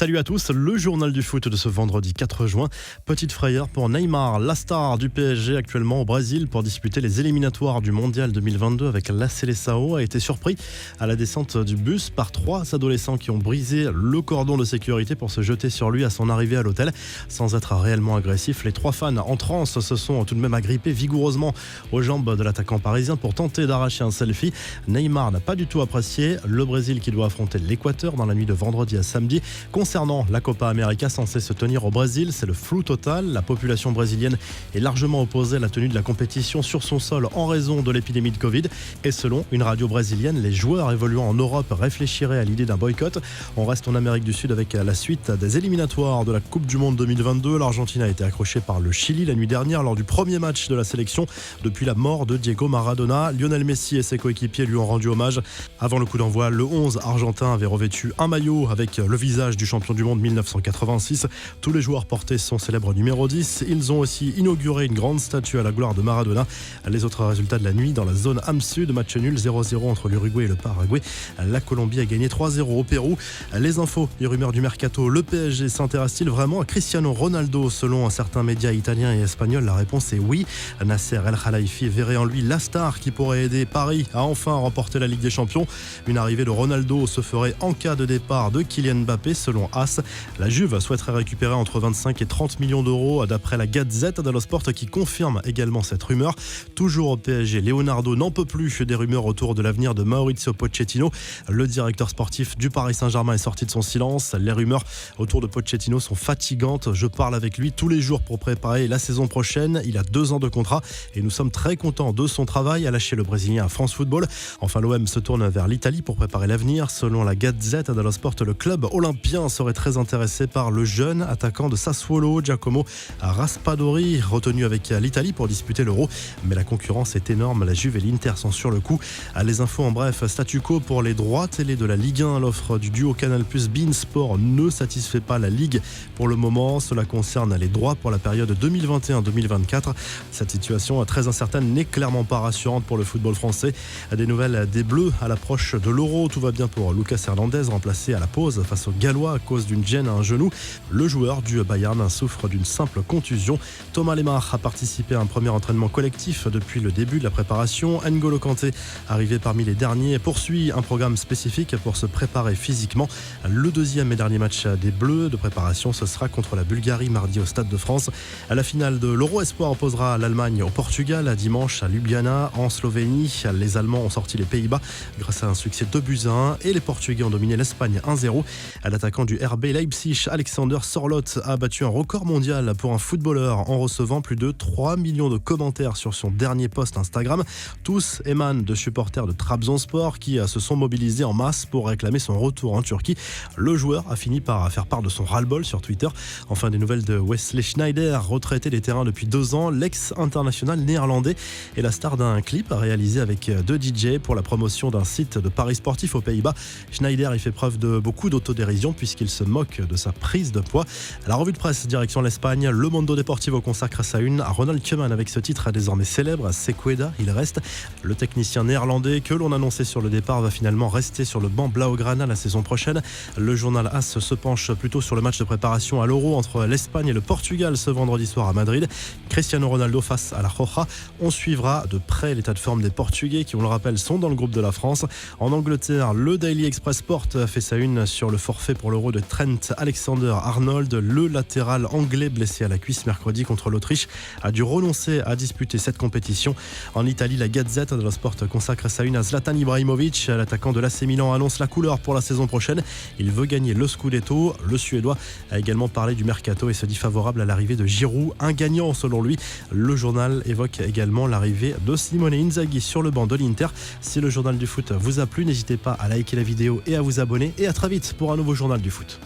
Salut à tous, le journal du foot de ce vendredi 4 juin. Petite frayeur pour Neymar, la star du PSG actuellement au Brésil pour disputer les éliminatoires du Mondial 2022 avec la Seleção, a été surpris à la descente du bus par 3 adolescents qui ont brisé le cordon de sécurité pour se jeter sur lui à son arrivée à l'hôtel. Sans être réellement agressifs, les 3 fans en transe se sont tout de même agrippés vigoureusement aux jambes de l'attaquant parisien pour tenter d'arracher un selfie. Neymar n'a pas du tout apprécié. Le Brésil qui doit affronter l'Équateur dans la nuit de vendredi à samedi. Concernant la Copa América censée se tenir au Brésil, c'est le flou total. La population brésilienne est largement opposée à la tenue de la compétition sur son sol en raison de l'épidémie de Covid. Et selon une radio brésilienne, les joueurs évoluant en Europe réfléchiraient à l'idée d'un boycott. On reste en Amérique du Sud avec la suite des éliminatoires de la Coupe du Monde 2022. L'Argentine a été accrochée par le Chili la nuit dernière lors du premier match de la sélection depuis la mort de Diego Maradona. Lionel Messi et ses coéquipiers lui ont rendu hommage. Avant le coup d'envoi, le 11 argentin avait revêtu un maillot avec le visage du champion du monde 1986. Tous les joueurs portaient son célèbre numéro 10. Ils ont aussi inauguré une grande statue à la gloire de Maradona. Les autres résultats de la nuit dans la zone AM Sud, match nul 0-0 entre l'Uruguay et le Paraguay. La Colombie a gagné 3-0 au Pérou. Les infos et rumeurs du mercato. Le PSG s'intéresse-t-il vraiment à Cristiano Ronaldo? Selon certains médias italiens et espagnols, la réponse est oui. Nasser El Khelaifi verrait en lui la star qui pourrait aider Paris à enfin remporter la Ligue des Champions. Une arrivée de Ronaldo se ferait en cas de départ de Kylian Mbappé. Selon AS, la Juve souhaiterait récupérer entre 25 et 30 millions d'euros d'après la Gazette dello Sport qui confirme également cette rumeur. Toujours au PSG, Leonardo n'en peut plus des rumeurs autour de l'avenir de Maurizio Pochettino. Le directeur sportif du Paris Saint-Germain est sorti de son silence. Les rumeurs autour de Pochettino sont fatigantes. Je parle avec lui tous les jours pour préparer la saison prochaine. Il a 2 ans de contrat et nous sommes très contents de son travail, a lâché le Brésilien à France Football. Enfin, l'OM se tourne vers l'Italie pour préparer l'avenir. Selon la Gazette dello Sport, le club olympien serait très intéressé par le jeune attaquant de Sassuolo, Giacomo Raspadori, retenu avec l'Italie pour disputer l'Euro. Mais la concurrence est énorme, la Juve et l'Inter sont sur le coup. Les infos en bref, statu quo pour les droits télé de la Ligue 1. L'offre du duo Canal+ beIN Sport ne satisfait pas la Ligue pour le moment. Cela concerne les droits pour la période 2021-2024. Cette situation très incertaine n'est clairement pas rassurante pour le football français. Des nouvelles des Bleus à l'approche de l'Euro. Tout va bien pour Lucas Hernandez, remplacé à la pause face aux Gallois à cause d'une gêne à un genou. Le joueur du Bayern souffre d'une simple contusion. Thomas Lemar a participé à un premier entraînement collectif depuis le début de la préparation. N'Golo Kanté, arrivé parmi les derniers, poursuit un programme spécifique pour se préparer physiquement. Le deuxième et dernier match des Bleus de préparation, ce sera contre la Bulgarie mardi au Stade de France. La finale de l'Euro Espoir opposera l'Allemagne au Portugal dimanche à Ljubljana en Slovénie. Les Allemands ont sorti les Pays-Bas grâce à un succès 2-1 et les Portugais ont dominé l'Espagne 1-0. L'attaquant du RB Leipzig, Alexander Sørloth, a battu un record mondial pour un footballeur en recevant plus de 3 millions de commentaires sur son dernier post Instagram. Tous émanent de supporters de Trabzonspor qui se sont mobilisés en masse pour réclamer son retour en Turquie. Le joueur a fini par faire part de son ras-le-bol sur Twitter. Enfin, des nouvelles de Wesley Sneijder, retraité des terrains depuis 2 ans. L'ex-international néerlandais est la star d'un clip réalisé avec 2 DJ pour la promotion d'un site de paris sportifs aux Pays-Bas. Sneijder y fait preuve de beaucoup d'autodérision puisqu'il se moque de sa prise de poids. La revue de presse direction l'Espagne, le Mundo Deportivo consacre sa une à Ronald Koeman avec ce titre désormais célèbre, Sequeda, il reste. Le technicien néerlandais que l'on annonçait sur le départ va finalement rester sur le banc Blaugrana la saison prochaine. Le journal AS se penche plutôt sur le match de préparation à l'Euro entre l'Espagne et le Portugal ce vendredi soir à Madrid. Cristiano Ronaldo face à la Roja. On suivra de près l'état de forme des Portugais qui, on le rappelle, sont dans le groupe de la France. En Angleterre, le Daily Express Sport fait sa une sur le forfait pour l'Euro de Trent Alexander-Arnold. Le latéral anglais blessé à la cuisse mercredi contre l'Autriche a dû renoncer à disputer cette compétition. En Italie, la Gazette dello Sport consacre sa une à Zlatan Ibrahimovic. L'attaquant de l'AC Milan annonce la couleur pour la saison prochaine. Il veut gagner le Scudetto. Le Suédois a également parlé du mercato et se dit favorable à l'arrivée de Giroud, un gagnant selon lui. Le journal évoque également l'arrivée de Simone Inzaghi sur le banc de l'Inter. Si le journal du foot vous a plu, n'hésitez pas à liker la vidéo et à vous abonner. Et à très vite pour un nouveau journal du foot.